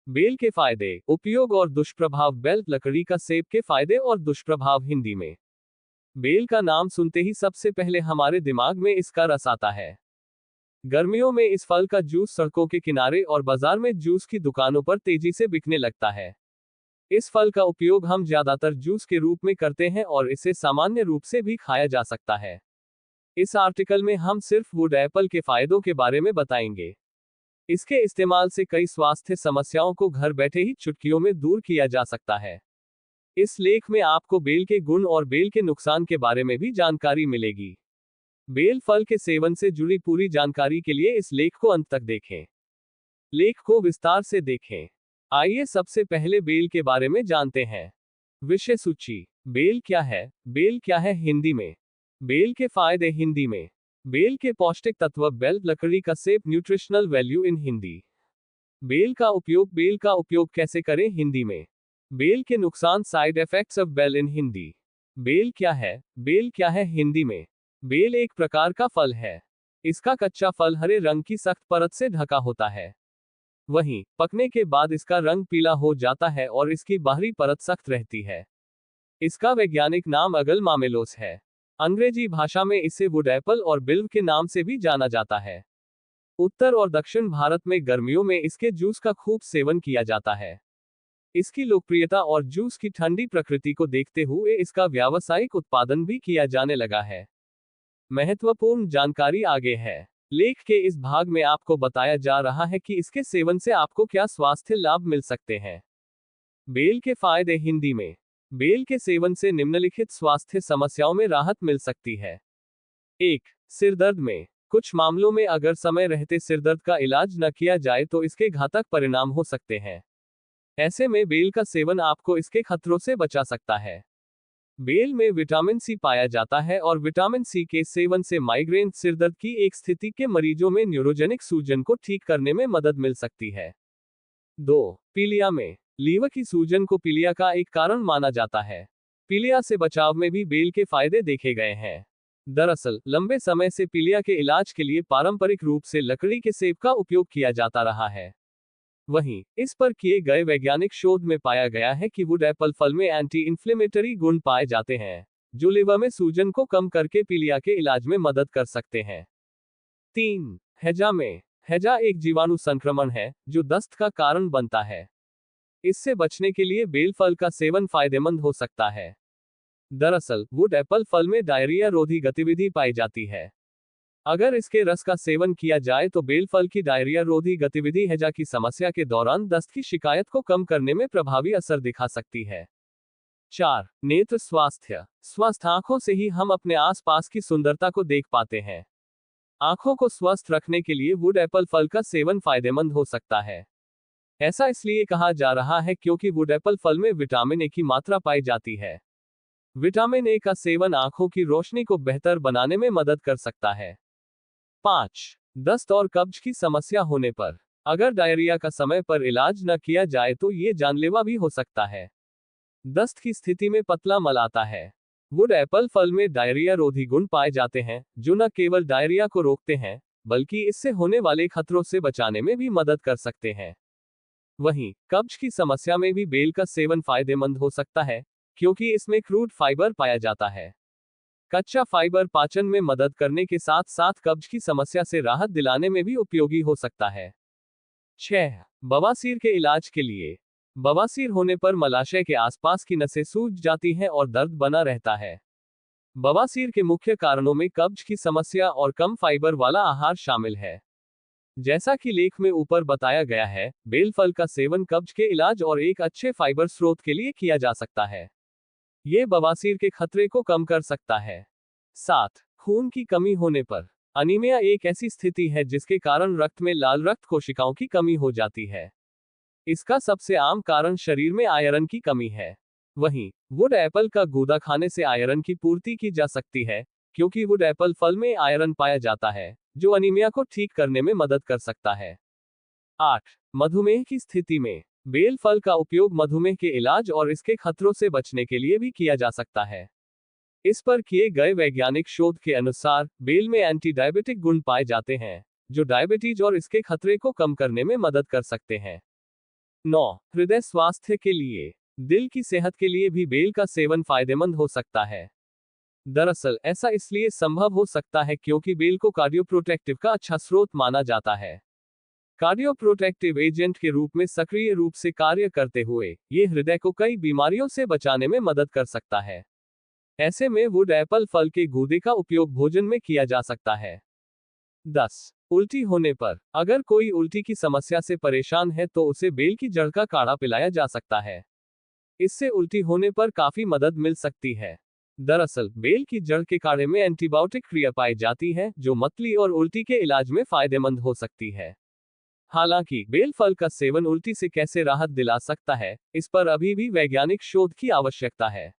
Bell के फायदे, उपयोग और दुष्प्रभाव। बेल लकड़ी का सेब के फायदे और दुष्प्रभाव। हिंदी में बेल का नाम सुनते ही सबसे पहले हमारे दिमाग में इसका रस आता है। गर्मियों में इस फल का जूस सड़कों के किनारे और बाजार में जूस की दुकानों पर तेजी से बिकने लगता है। इस फल का उपयोग हम ज्यादातर जूस के रूप में करते हैं और इसे सामान्य रूप से भी खाया जा सकता है। इस आर्टिकल में हम सिर्फ वुड एप्पल के फायदों के बारे में बताएंगे। इसके इस्तेमाल से कई स्वास्थ्य समस्याओं को घर बैठे ही चुटकियों में दूर किया जा सकता है। इस लेख में आपको बेल के गुण और बेल के नुकसान के बारे में भी जानकारी मिलेगी। बेल फल के सेवन से जुड़ी पूरी जानकारी के लिए इस लेख को अंत तक देखें। लेख को विस्तार से देखें। आइए सबसे पहले बेल के बारे में जानते हैं। विषय सूची। बेल क्या है? बेल क्या है हिंदी में? बेल के फायदे हिंदी में। बेल के पौष्टिक तत्व। बेल लकड़ी का सेब। Nutritional value in Hindi. बेल का उपयोग। बेल का उपयोग कैसे करें हिंदी में। बेल के नुकसान। Side effects of bel in Hindi. बेल क्या है? बेल क्या है हिंदी में। बेल एक प्रकार का फल है। इसका कच्चा फल हरे रंग की सख्त परत से ढका होता है। वहीं पकने के बाद इसका रंग पीला हो जाता है और इसकी बाहरी परत सख्त रहती है। इसका वैज्ञानिक नाम अगल मामेलोस है। अंग्रेजी भाषा में इसे वुड एप्पल और बिल्व के नाम से भी जाना जाता है। उत्तर और दक्षिण भारत में गर्मियों में इसके जूस का खूब सेवन किया जाता है। इसकी लोकप्रियता और जूस की ठंडी प्रकृति को देखते हुए इसका व्यावसायिक उत्पादन भी किया जाने लगा है। महत्वपूर्ण जानकारी आगे है। लेख के इस भाग में आपको बताया जा रहा है कि इसके सेवन से आपको क्या स्वास्थ्य लाभ मिल सकते हैं। बेल के फायदे हिंदी में। बेल के सेवन से निम्नलिखित स्वास्थ्य समस्याओं में राहत मिल सकती है। 1. सिरदर्द में। कुछ मामलों में अगर समय रहते सिरदर्द का इलाज न किया जाए तो इसके घातक परिणाम हो सकते हैं। ऐसे में बेल का सेवन आपको इसके खतरों से बचा सकता है। बेल में विटामिन सी पाया जाता है और विटामिन सी के सेवन से माइग्रेन सिरदर्द की एक स्थिति के मरीजों में न्यूरोजेनिक सूजन को ठीक करने में मदद मिल सकती है। 2. पीलिया में। लीवर की सूजन को पीलिया का एक कारण माना जाता है। पीलिया से बचाव में भी बेल के फायदे देखे गए हैं। दरअसल लंबे समय से पीलिया के इलाज के लिए पारंपरिक रूप से लकड़ी के सेब का उपयोग किया जाता रहा है। वहीं इस पर किए गए वैज्ञानिक शोध में पाया गया है कि वुड एप्पल फल में एंटी इंफ्लेमेटरी गुण पाए जाते हैं, जो लिवर में सूजन को कम करके पीलिया के इलाज में मदद कर सकते हैं। 3. हैजा में। हैजा एक जीवाणु संक्रमण है जो दस्त का कारण बनता है। इससे बचने के लिए बेल फल का सेवन फायदेमंद हो सकता है। दरअसल वुड एप्पल फल में डायरिया रोधी गतिविधि पाई जाती है। अगर इसके रस का सेवन किया जाए तो बेल फल की डायरिया रोधी गतिविधि हैजा की समस्या के दौरान दस्त की शिकायत को कम करने में प्रभावी असर दिखा सकती है। 4. नेत्र स्वास्थ्य। स्वस्थ आंखों से ही हम अपने आसपास की सुंदरता को देख पाते हैं। आंखों को स्वस्थ रखने के लिए वुड एप्पल फल का सेवन फायदेमंद हो सकता है। ऐसा इसलिए कहा जा रहा है क्योंकि वुड एप्पल फल में विटामिन ए की मात्रा पाई जाती है। विटामिन ए का सेवन आंखों की रोशनी को बेहतर बनाने में मदद कर सकता है। 5. दस्त और कब्ज की समस्या होने पर। अगर डायरिया का समय पर इलाज न किया जाए तो ये जानलेवा भी हो सकता है। दस्त की स्थिति में पतला मल आता है। वुड एप्पल फल में डायरिया रोधी गुण पाए जाते हैं, जो न केवल डायरिया को रोकते हैं, बल्कि इससे होने वाले खतरों से बचाने में भी मदद कर सकते हैं। वहीं कब्ज की समस्या में भी बेल का सेवन फायदेमंद हो सकता है, क्योंकि इसमें क्रूड फाइबर पाया जाता है। कच्चा फाइबर पाचन में मदद करने के साथ साथ कब्ज की समस्या से राहत दिलाने में भी उपयोगी हो सकता है। 6. बवासीर के इलाज के लिए। बवासीर होने पर मलाशय के आसपास की नसें सूज जाती हैं और दर्द बना रहता है। बवासीर के मुख्य कारणों में कब्ज की समस्या और कम फाइबर वाला आहार शामिल है। जैसा कि लेख में ऊपर बताया गया है, बेल फल का सेवन कब्ज के इलाज और एक अच्छे फाइबर स्रोत के लिए किया जा सकता है। ये बवासीर के खतरे को कम कर सकता है। 7. खून की कमी होने पर। अनीमिया एक ऐसी स्थिति है जिसके कारण रक्त में लाल रक्त कोशिकाओं की कमी हो जाती है। इसका सबसे आम कारण शरीर में आयरन की कमी है। वहीं वुड एप्पल का गूदा खाने से आयरन की पूर्ति की जा सकती है, क्योंकि वुड एप्पल फल में आयरन पाया जाता है, जो अनीमिया को ठीक करने में मदद कर सकता है। 8. मधुमेह की स्थिति में। बेल फल का उपयोग मधुमेह के इलाज और इसके खतरों से बचने के लिए भी किया जा सकता है। इस पर किए गए वैज्ञानिक शोध के अनुसार बेल में एंटी डायबिटिक गुण पाए जाते हैं, जो डायबिटीज और इसके खतरे को कम करने में मदद कर सकते हैं। 9. हृदय स्वास्थ्य के लिए, दिल की सेहत के लिए भी बेल का सेवन फायदेमंद हो सकता है। दरअसल ऐसा इसलिए संभव हो सकता है क्योंकि बेल को कार्डियोप्रोटेक्टिव का अच्छा स्रोत माना जाता है। कार्डियोप्रोटेक्टिव एजेंट के रूप में सक्रिय रूप से कार्य करते हुए ये हृदय को कई बीमारियों से बचाने में मदद कर सकता है। ऐसे में वुड एप्पल फल के गूदे का उपयोग भोजन में किया जा सकता है। 10. उल्टी होने पर, अगर कोई उल्टी की समस्या से परेशान है तो उसे बेल की जड़ का काढ़ा पिलाया जा सकता है। इससे उल्टी होने पर काफी मदद मिल सकती है। दरअसल बेल की जड़ के काढ़े में एंटीबायोटिक क्रिया पाई जाती है जो मतली और उल्टी के इलाज में फायदेमंद हो सकती है। हालांकि बेल फल का सेवन उल्टी से कैसे राहत दिला सकता है, इस पर अभी भी वैज्ञानिक शोध की आवश्यकता है।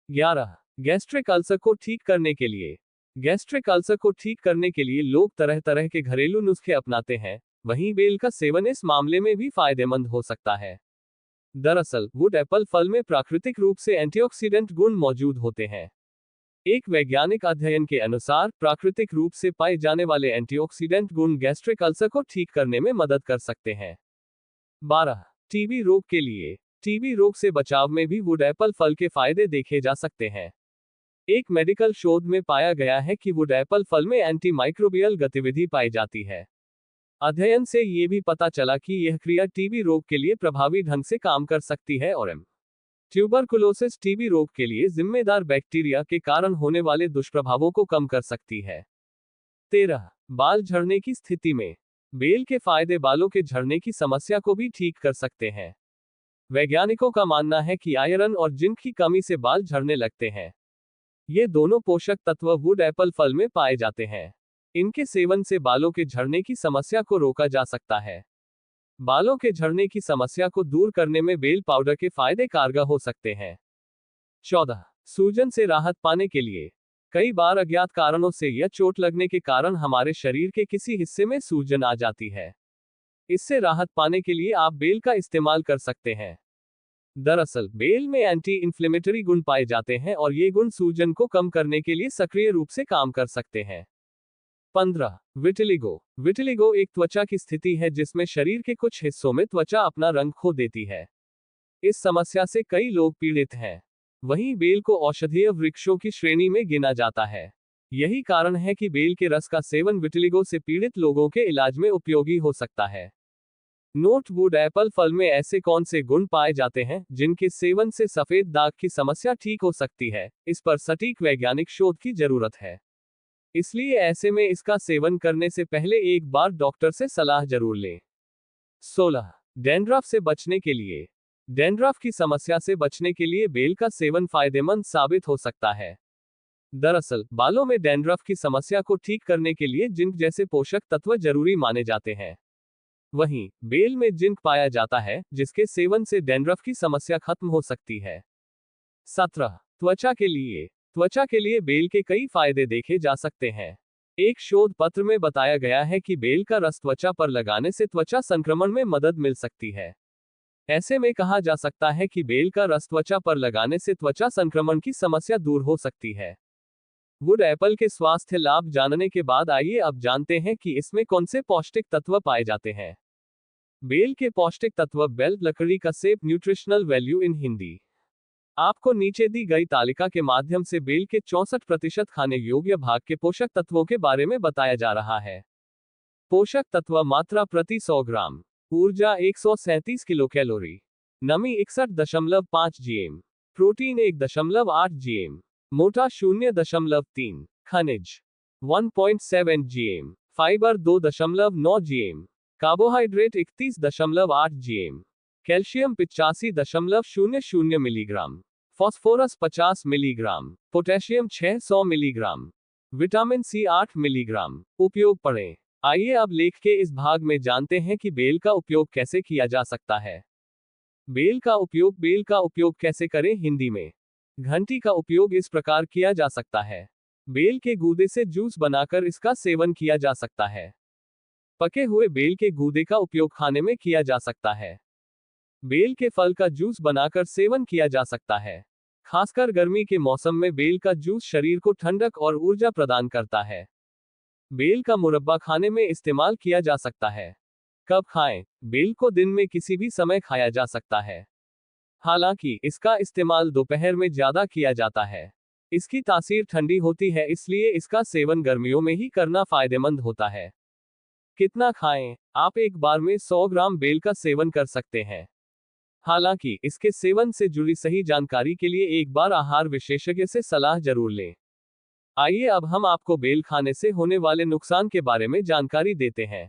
11. गैस्ट्रिक अल्सर को ठीक करने के लिए, गैस्ट्रिक अल्सर को ठीक करने के लिए लोग तरह तरह के घरेलू नुस्खे अपनाते हैं, वहीं बेल का सेवन इस मामले में भी फायदेमंद हो सकता है। दरअसल वुड एप्पल फल में प्राकृतिक रूप से एंटीऑक्सीडेंट गुण मौजूद होते हैं। एक वैज्ञानिक अध्ययन के अनुसार प्राकृतिक रूप से पाए जाने वाले एंटीऑक्सीडेंट गुण गैस्ट्रिक अल्सर को ठीक करने में मदद कर सकते हैं। 12. टीबी रोग के लिए, टीबी रोग से बचाव में भी वुड एप्पल फल के फायदे देखे जा सकते हैं। एक मेडिकल शोध में पाया गया है कि वुड एप्पल फल में एंटी माइक्रोबियल गतिविधि पाई जाती है। अध्ययन से ये भी पता चला कि यह क्रिया टीबी रोग के लिए प्रभावी ढंग से काम कर सकती है और ट्यूबरकुलोसिस टीबी रोग के लिए जिम्मेदार बैक्टीरिया के कारण होने वाले दुष्प्रभावों को कम कर सकती है। 13. बाल झड़ने की स्थिति में, बेल के फायदे बालों के झड़ने की समस्या को भी ठीक कर सकते हैं। वैज्ञानिकों का मानना है कि आयरन और जिंक की कमी से बाल झड़ने लगते हैं। ये दोनों पोषक तत्व वुड एप्पल फल में पाए जाते हैं। इनके सेवन से बालों के झड़ने की समस्या को रोका जा सकता है। बालों के झड़ने की समस्या को दूर करने में बेल पाउडर के फायदे कारगर हो सकते हैं। 14. सूजन से राहत पाने के लिए, कई बार अज्ञात कारणों से या चोट लगने के कारण हमारे शरीर के किसी हिस्से में सूजन आ जाती है। इससे राहत पाने के लिए आप बेल का इस्तेमाल कर सकते हैं। दरअसल बेल में एंटी इंफ्लेमेटरी गुण पाए जाते हैं और ये गुण सूजन को कम करने के लिए सक्रिय रूप से काम कर सकते हैं। 15. विटिलिगो, विटिलिगो एक त्वचा की स्थिति है जिसमें शरीर के कुछ हिस्सों में त्वचा अपना रंग खो देती है। इस समस्या से कई लोग पीड़ित हैं। वहीं बेल को औषधीय वृक्षों की श्रेणी में गिना जाता है। यही कारण है कि बेल के रस का सेवन विटिलिगो से पीड़ित लोगों के इलाज में उपयोगी हो सकता है। नोट, वुड एप्पल फल में ऐसे कौन से गुण पाए जाते हैं जिनके सेवन से सफेद दाग की समस्या ठीक हो सकती है, इस पर सटीक वैज्ञानिक शोध की जरूरत है। इसलिए ऐसे में इसका सेवन करने से पहले एक बार डॉक्टर से सलाह जरूर लें। 16. डैंड्रफ से बचने के लिए, डैंड्रफ की समस्या से बचने के लिए बेल का सेवन फायदेमंद साबित हो सकता है। दरअसल बालों में डैंड्रफ की समस्या को ठीक करने के लिए जिंक जैसे पोषक तत्व जरूरी माने जाते हैं। वहीं बेल में जिंक पाया जाता है जिसके सेवन से डैंड्रफ की समस्या खत्म हो सकती है। 17. त्वचा के लिए, त्वचा के लिए बेल के कई फायदे देखे जा सकते हैं। एक शोध पत्र में बताया गया है कि बेल का रस त्वचा पर लगाने से त्वचा संक्रमण में मदद मिल सकती है। ऐसे में कहा जा सकता है कि बेल का रस त्वचा पर लगाने से त्वचा संक्रमण की समस्या दूर हो सकती है। वुड एप्पल के स्वास्थ्य लाभ जानने के बाद आइए अब जानते हैं कि इसमें कौन से पौष्टिक तत्व पाए जाते हैं। बेल के पौष्टिक तत्व। बेल लकड़ी का सेब, न्यूट्रिशनल वैल्यू इन हिंदी। आपको नीचे दी गई तालिका के माध्यम से बेल के 64% खाने योग्य भाग के पोषक तत्वों के बारे में बताया जा रहा है। पोषक तत्व मात्रा प्रति 100 ग्राम, ऊर्जा 137 किलो कैलोरी, नमी 61.5 जीएम, प्रोटीन 1.8 जीएम, मोटा 0.3, खनिज 1.7 GM, fibre 2.9 GM, carbohydrate 31.8 GM, calcium 85.00 milligram, phosphorus 50 milligram, potassium 600 milligram, vitamin C 8 milligram. उपयोग पढ़ें। आइए अब लेख के इस भाग में जानते हैं कि बेल का उपयोग कैसे किया जा सकता है। बेल का उपयोग कैसे करें। हिंदी में घंटी का उपयोग इस प्रकार किया जा सकता है। बेल के गूदे से जूस बनाकर इसका सेवन किया जा सकता है। पके हुए बेल के गूदे का उपयोग खाने में किया जा सकता है। बेल के फल का जूस बनाकर सेवन किया जा सकता है। खासकर गर्मी के मौसम में बेल का जूस शरीर को ठंडक और ऊर्जा प्रदान करता है। बेल का मुरब्बा खाने में इस्तेमाल किया जा सकता है। कब खाएं? बेल को दिन में किसी भी समय खाया जा सकता है। हालांकि इसका इस्तेमाल दोपहर में ज्यादा किया जाता है। इसकी तासीर ठंडी होती है, इसलिए इसका सेवन गर्मियों में ही करना फायदेमंद होता है। कितना खाएं? आप एक बार में 100 ग्राम बेल का सेवन कर सकते हैं। हालांकि इसके सेवन से जुड़ी सही जानकारी के लिए एक बार आहार विशेषज्ञ से सलाह जरूर लें। आइए अब हम आपको बेल खाने से होने वाले नुकसान के बारे में जानकारी देते हैं।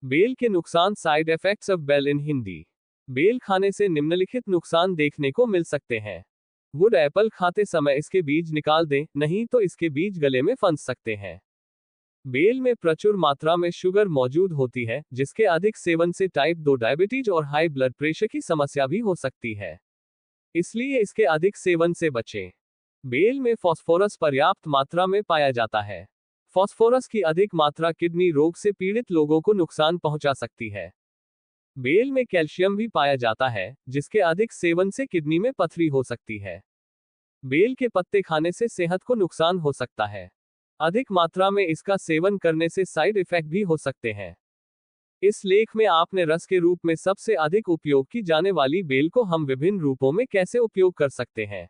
बेल के नुकसान, side effects of bel in Hindi. बेल खाने से निम्नलिखित नुकसान देखने को मिल सकते हैं। वुड एप्पल खाते समय इसके बीज निकाल दें, नहीं तो इसके बीज गले में फंस सकते हैं। बेल में प्रचुर मात्रा में शुगर मौजूद होती है, जिसके अधिक सेवन से टाइप 2 डायबिटीज और हाई ब्लड प्रेशर की समस्या भी हो सकती है, इसलिए इसके अधिक सेवन से बचें। बेल में फास्फोरस पर्याप्त मात्रा में पाया जाता है। फास्फोरस की अधिक मात्रा किडनी रोग से पीड़ित लोगों को नुकसान पहुंचा सकती है। बेल में कैल्शियम भी पाया जाता है, जिसके अधिक सेवन से किडनी में पथरी हो सकती है। बेल के पत्ते खाने से सेहत को नुकसान हो सकता है। अधिक मात्रा में इसका सेवन करने से साइड इफेक्ट भी हो सकते हैं। इस लेख में आपने रस के रूप में सबसे अधिक उपयोग की जाने वाली बेल को हम विभिन्न रूपों में कैसे उपयोग कर सकते हैं।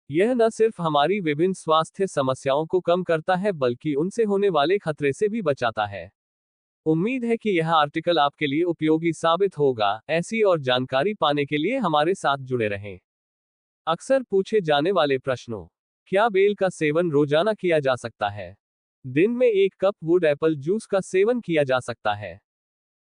यह न सिर्फ हमारी विभिन्न स्वास्थ्य समस्याओं को कम करता है, बल्कि उनसे होने वाले खतरे से भी बचाता है। उम्मीद है कि यह आर्टिकल आपके लिए उपयोगी साबित होगा। ऐसी और जानकारी पाने के लिए हमारे साथ जुड़े रहें। अक्सर पूछे जाने वाले प्रश्नों। क्या बेल का सेवन रोजाना किया जा सकता है? दिन में 1 कप वुड एप्पल जूस का सेवन किया जा सकता है।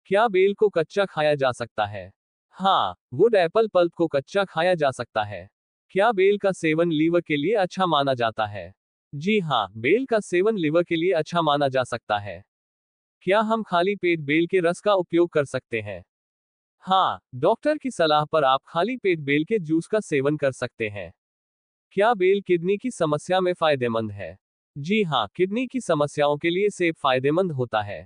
क्या बेल को कच्चा खाया जा सकता है? हाँ, वुड एप्पल पल्प को कच्चा खाया जा सकता है। क्या बेल का सेवन लीवर के लिए अच्छा माना जाता है? जी हाँ, बेल का सेवन लीवर के लिए अच्छा माना जा सकता है। क्या हम खाली पेट बेल के रस का उपयोग कर सकते हैं? हाँ, डॉक्टर की सलाह पर आप खाली पेट बेल के जूस का सेवन कर सकते हैं। क्या बेल किडनी की समस्या में फायदेमंद है? जी हाँ, किडनी की समस्याओं के लिए सेब फायदेमंद होता है।